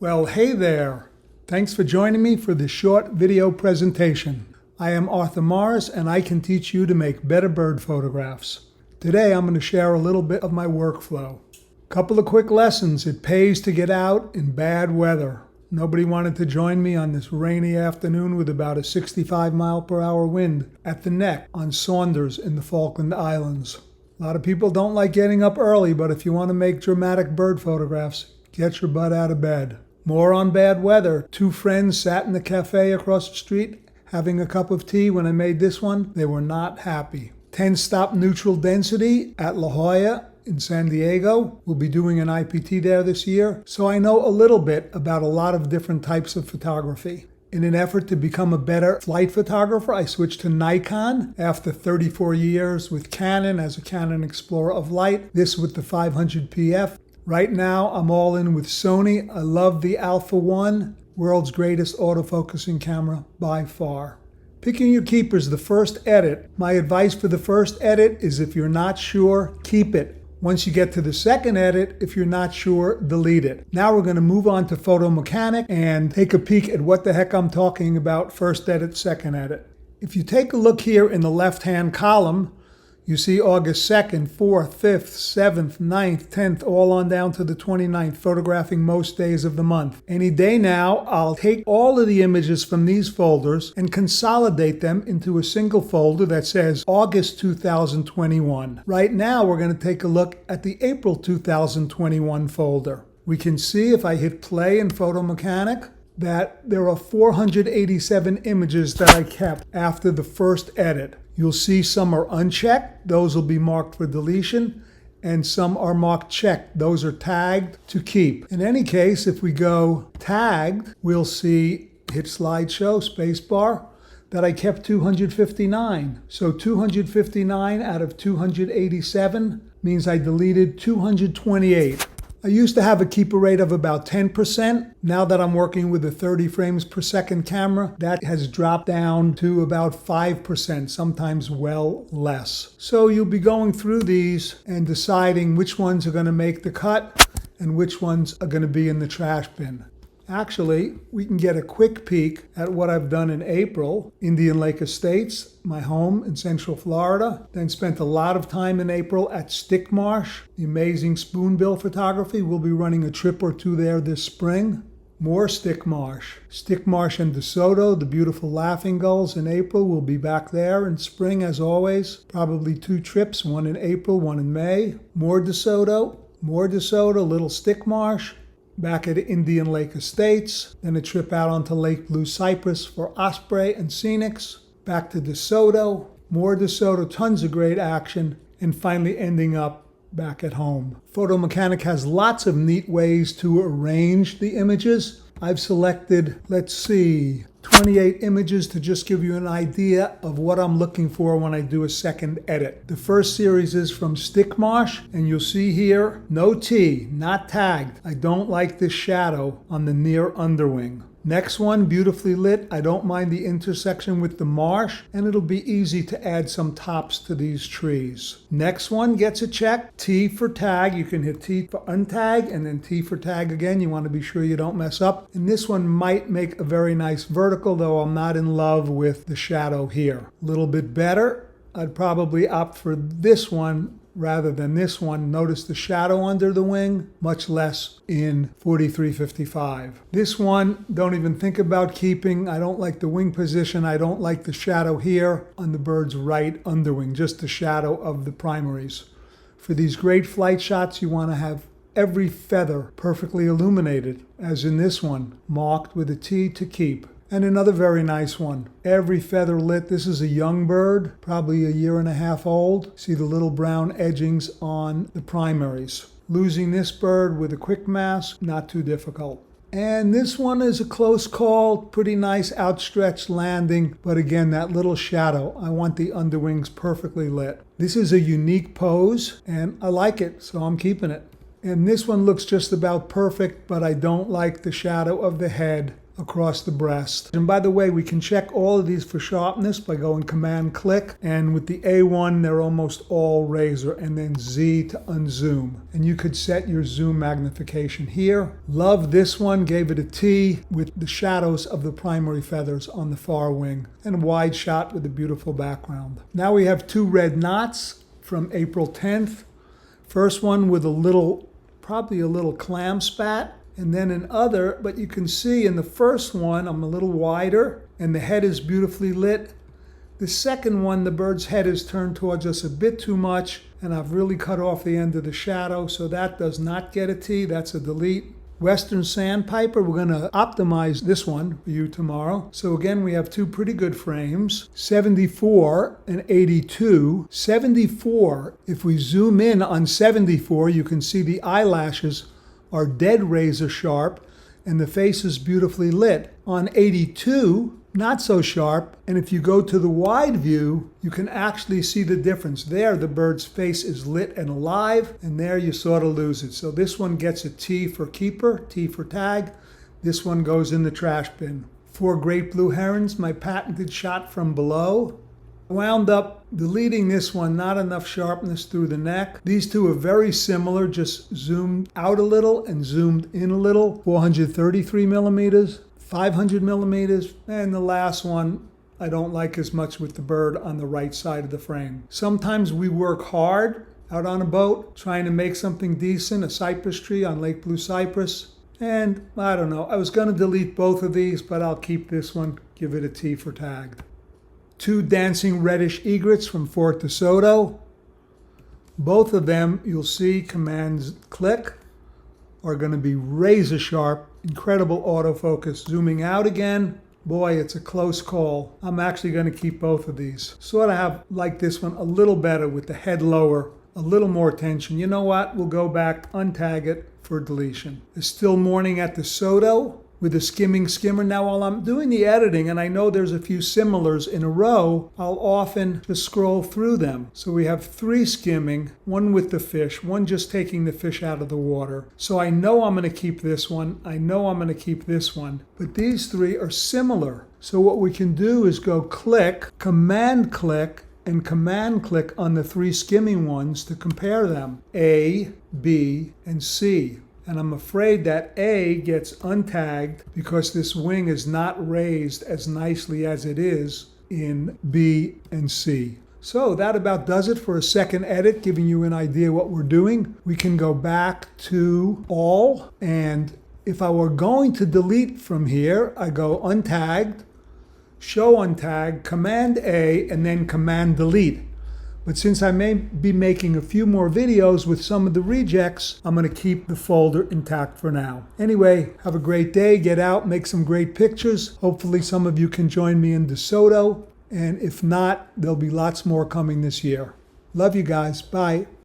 Well, hey there. Thanks for joining me for this short video presentation. I am Arthur Morris and I can teach you to make better bird photographs. Today I'm going to share a little bit of my workflow. Couple of quick lessons. It pays to get out in bad weather. Nobody wanted to join me on this rainy afternoon with about a 65 mile per hour wind at the neck on Saunders in the Falkland Islands. A lot of people don't like getting up early, but if you want to make dramatic bird photographs, get your butt out of bed. More on bad weather. Two friends sat in the cafe across the street having a cup of tea when I made this one. They were not happy. 10-stop neutral density at La Jolla in San Diego. We'll be doing an IPT there this year, so I know a little bit about a lot of different types of photography. In an effort to become a better flight photographer, I switched to Nikon after 34 years with Canon as a Canon Explorer of Light, this with the 500 PF. Right now, I'm all in with Sony. I love the Alpha 1, world's greatest autofocusing camera by far. Picking your keepers, the first edit. My advice for the first edit is if you're not sure, keep it. Once you get to the second edit, if you're not sure, delete it. Now we're going to move on to Photo Mechanic and take a peek at what the heck I'm talking about, first edit, second edit. If you take a look here in the left-hand column, you see August 2nd, 4th, 5th, 7th, 9th, 10th, all on down to the 29th, photographing most days of the month. Any day now, I'll take all of the images from these folders and consolidate them into a single folder that says August 2021. Right now, we're going to take a look at the April 2021 folder. We can see if I hit play in Photo Mechanic that there are 487 images that I kept after the first edit. You'll see some are unchecked, those will be marked for deletion, and some are marked checked, those are tagged to keep. In any case, if we go tagged, we'll see, hit slideshow, spacebar, that I kept 259. So 259 out of 287 means I deleted 228. I used to have a keeper rate of about 10%. Now that I'm working with a 30 frames per second camera, that has dropped down to about 5%, sometimes well less. So you'll be going through these and deciding which ones are going to make the cut and which ones are going to be in the trash bin. Actually, we can get a quick peek at what I've done in April. Indian Lake Estates, my home in Central Florida. Then spent a lot of time in April at Stick Marsh, the amazing spoonbill photography. We'll be running a trip or two there this spring. More Stick Marsh. Stick Marsh and DeSoto, the beautiful laughing gulls in April. We'll be back there in spring as always. Probably two trips, one in April, one in May. More DeSoto, little Stick Marsh. Back at Indian Lake Estates, then a trip out onto Lake Blue Cypress for osprey and scenics, back to DeSoto, more DeSoto, tons of great action, and finally ending up back at home. Photo Mechanic has lots of neat ways to arrange the images. I've selected, 28 images to just give you an idea of what I'm looking for when I do a second edit. The first series is from Stick Marsh, and you'll see here, no T, not tagged. I don't like this shadow on the near underwing. Next one, beautifully lit. I don't mind the intersection with the marsh, and it'll be easy to add some tops to these trees. Next one gets a check, T for tag. You can hit T for untag, and then T for tag again. You want to be sure you don't mess up. And this one might make a very nice vertical, though I'm not in love with the shadow here. A little bit better. I'd probably opt for this one rather than this one. Notice the shadow under the wing, much less in 4355. This one, don't even think about keeping. I don't like the wing position. I don't like the shadow here on the bird's right underwing, just the shadow of the primaries. For these great flight shots, you want to have every feather perfectly illuminated, as in this one, marked with a T to keep. And another very nice one. Every feather lit. This is a young bird, probably a year and a half old. See the little brown edgings on the primaries. Losing this bird with a quick mask, not too difficult. And this one is a close call, pretty nice outstretched landing, but again, that little shadow. I want the underwings perfectly lit. This is a unique pose, and I like it, so I'm keeping it. And this one looks just about perfect, but I don't like the shadow of the head across the breast. And by the way, we can check all of these for sharpness by going Command click, and with the A1 they're almost all razor, and then Z to unzoom. And you could set your zoom magnification here. Love this one, gave it a T with the shadows of the primary feathers on the far wing, and a wide shot with a beautiful background. Now we have two red knots from April 10th. First one with a little, probably a little clam spat, and then an other, but you can see in the first one I'm a little wider and the head is beautifully lit. The second one, the bird's head is turned towards us a bit too much, and I've really cut off the end of the shadow, so that does not get a T, that's a delete. Western Sandpiper, we're going to optimize this one for you tomorrow. So again, we have two pretty good frames, 74 and 82. 74, if we zoom in on 74, you can see the eyelashes are dead razor sharp and the face is beautifully lit. On 82, not so sharp, and if you go to the wide view, you can actually see the difference. There, the bird's face is lit and alive, and there you sort of lose it. So this one gets a T for keeper, T for tag. This one goes in the trash bin. 4 great blue herons, my patented shot from below. Wound up deleting this one, not enough sharpness through the neck. These two are very similar, just zoomed out a little and zoomed in a little. 433 millimeters, 500 millimeters, and the last one I don't like as much with the bird on the right side of the frame. Sometimes we work hard out on a boat trying to make something decent, a cypress tree on Lake Blue Cypress, and I don't know, I was going to delete both of these, but I'll keep this one, give it a T for tag. 2 dancing reddish egrets from Fort DeSoto. Both of them, you'll see, Command click, are going to be razor sharp, incredible autofocus. Zooming out again, boy, it's a close call. I'm actually going to keep both of these. Sort of have like this one a little better with the head lower, a little more tension. You know what? We'll go back, untag it for deletion. It's still morning at DeSoto with a skimming skimmer. Now, while I'm doing the editing, and I know there's a few similars in a row, I'll often just scroll through them. So we have 3 skimming, 1 with the fish, 1 just taking the fish out of the water. So I know I'm going to keep this one. I know I'm going to keep this one. But these 3 are similar. So what we can do is go click, Command click, and Command click on the 3 skimming ones to compare them. A, B, and C. And I'm afraid that A gets untagged because this wing is not raised as nicely as it is in B and C. So that about does it for a second edit, giving you an idea what we're doing. We can go back to all, and if I were going to delete from here, I go untagged, show untag, Command A, and then Command delete. But since I may be making a few more videos with some of the rejects, I'm going to keep the folder intact for now. Anyway, have a great day, get out, make some great pictures. Hopefully some of you can join me in DeSoto, and if not, there'll be lots more coming this year. Love you guys, bye.